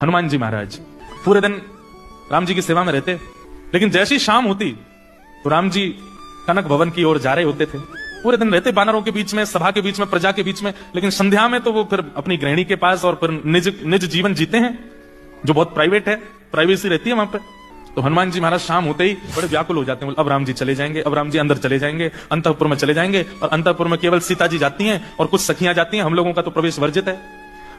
हनुमान जी महाराज पूरे दिन राम जी की सेवा में रहते, लेकिन जैसी शाम होती तो राम जी कनक भवन की ओर जा रहे होते थे। पूरे दिन रहते बानरों के बीच में, सभा के बीच में, प्रजा के बीच में, लेकिन संध्या में तो वो फिर अपनी गृहिणी के पास और फिर निज जीवन जीते हैं जो बहुत प्राइवेट है, प्राइवेसी रहती है वहां पे। तो हनुमान जी महाराज शाम होते ही बड़े व्याकुल हो जाते हैं, अब राम जी चले जाएंगे, अब राम जी अंदर चले जाएंगे, अंतःपुर में चले जाएंगे, और अंतःपुर में केवल सीता जी जाती हैं और कुछ सखियां जाती हैं, हम लोगों का तो प्रवेश वर्जित है।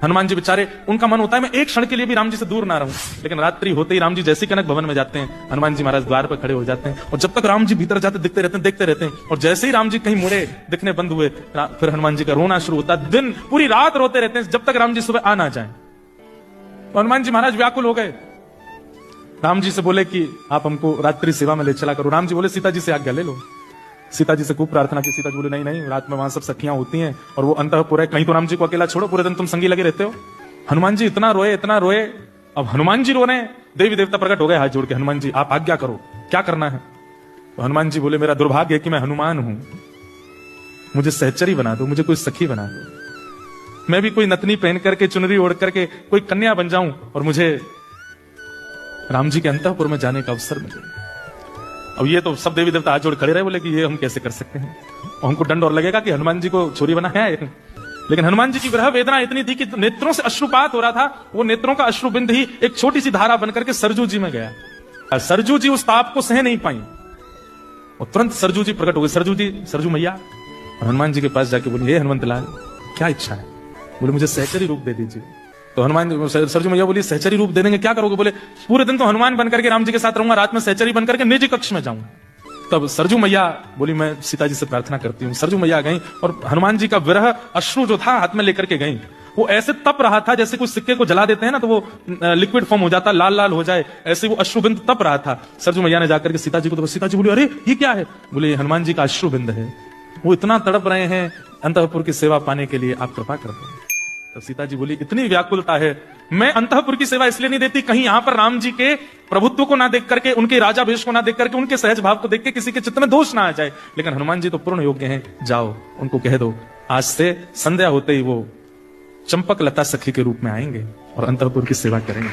हनुमान जी बेचारे, उनका मन होता है मैं एक क्षण के लिए भी राम जी से दूर ना रहूं, लेकिन रात्रि होते ही राम जी जैसे कनक भवन में जाते हैं, हनुमान जी महाराज द्वार पर खड़े हो जाते हैं, और जब तक राम जी भीतर जाते दिखते रहते हैं, देखते रहते हैं, और जैसे ही राम जी कहीं मुड़े दिखने बंद हुए, फिर हनुमान जी का रोना शुरू होता है। दिन पूरी रात रोते रहते हैं जब तक राम जी सुबह आ ना जाए। तो हनुमान जी महाराज व्याकुल हो गए, राम जी से बोले कि आप हमको रात्रि सेवा में ले चला करो। राम जी बोले सीता जी से आज्ञा ले लो। सीता जी से खूब प्रार्थना की, सीता जी बोले नहीं नहीं, रात में वहां सब सखियां होती हैं और वो अंतःपुर है, कहीं तो राम जी को अकेला छोड़ो, पूरे दिन तुम संगी लगे रहते हो। हनुमान जी इतना रोए इतना रोए, अब हनुमान जी रो रहे हैं, देवी देवता प्रकट हो गए हाथ जोड़ के, हनुमान जी आप आज्ञा करो क्या करना है। तो हनुमान जी बोले मेरा दुर्भाग्य है कि मैं हनुमान हूं, मुझे सहचरी बना दो, मुझे कोई सखी बना दो, मैं भी कोई नतनी पहन करके, चुनरी ओढ़ करके कोई कन्या बन जाऊं और मुझे राम जी के अंतःपुर में जाने का अवसर मिले। अब ये तो सब देवी देवता हाथ जोड़ खड़े रहे, बोले कि ये हम कैसे कर सकते हैं, और हमको दंड और लगेगा कि हनुमान जी को छोरी बना है। लेकिन हनुमान जी की विरह वेदना इतनी थी कि नेत्रों से अश्रुपात हो रहा था, वो नेत्रों का अश्रुबिंद ही एक छोटी सी धारा बनकर के सरजू जी में गया। सरजू जी उस ताप को सह नहीं पाई और तुरंत सरजू जी प्रकट हो गए। सरजू जी, सरजू मैया, और हनुमान जी के पास जाके बोली हे हनुमंत लाल क्या इच्छा है। बोले मुझे सहचरी रूप दे दीजिए। तो हनुमान सरजू मैया बोली सहचरी रूप दे देंगे, क्या करोगे। बोले पूरे दिन तो हनुमान बनकर के राम जी के साथ रहूंगा, रात में सहचरी बनकर के निज कक्ष में जाऊंगा। तब सरजू मैया बोली मैं सीता जी से प्रार्थना करती हूँ। सरजू मैया गई और हनुमान जी का विरह अश्रु जो था हाथ में लेकर के गई, वो ऐसे तप रहा था जैसे कुछ सिक्के को जला देते हैं ना तो वो लिक्विड फॉर्म हो जाता, लाल लाल हो जाए, ऐसे वो अश्रुबिंद तप रहा था। सरजू मैया ने जाकर के सीता जी को, तो सीता जी बोली अरे ये क्या है। बोले हनुमान जी का अश्रुबिंद है, वो इतना तड़प रहे हैं अंतःपुर की सेवा पाने के लिए, आप कृपा कर दो। तो सीता जी बोली इतनी व्याकुलता है, मैं अंतःपुर की सेवा इसलिए नहीं देती कहीं यहां पर राम जी के प्रभुत्व को ना देख करके, उनके राजा भेष को ना देख करके, उनके सहज भाव को देख के किसी के चित्त में दोष ना आ जाए। लेकिन हनुमान जी तो पूर्ण योग्य हैं, जाओ उनको कह दो आज से संध्या होते ही वो चंपक लता सखी के रूप में आएंगे और अंतःपुर की सेवा करेंगे।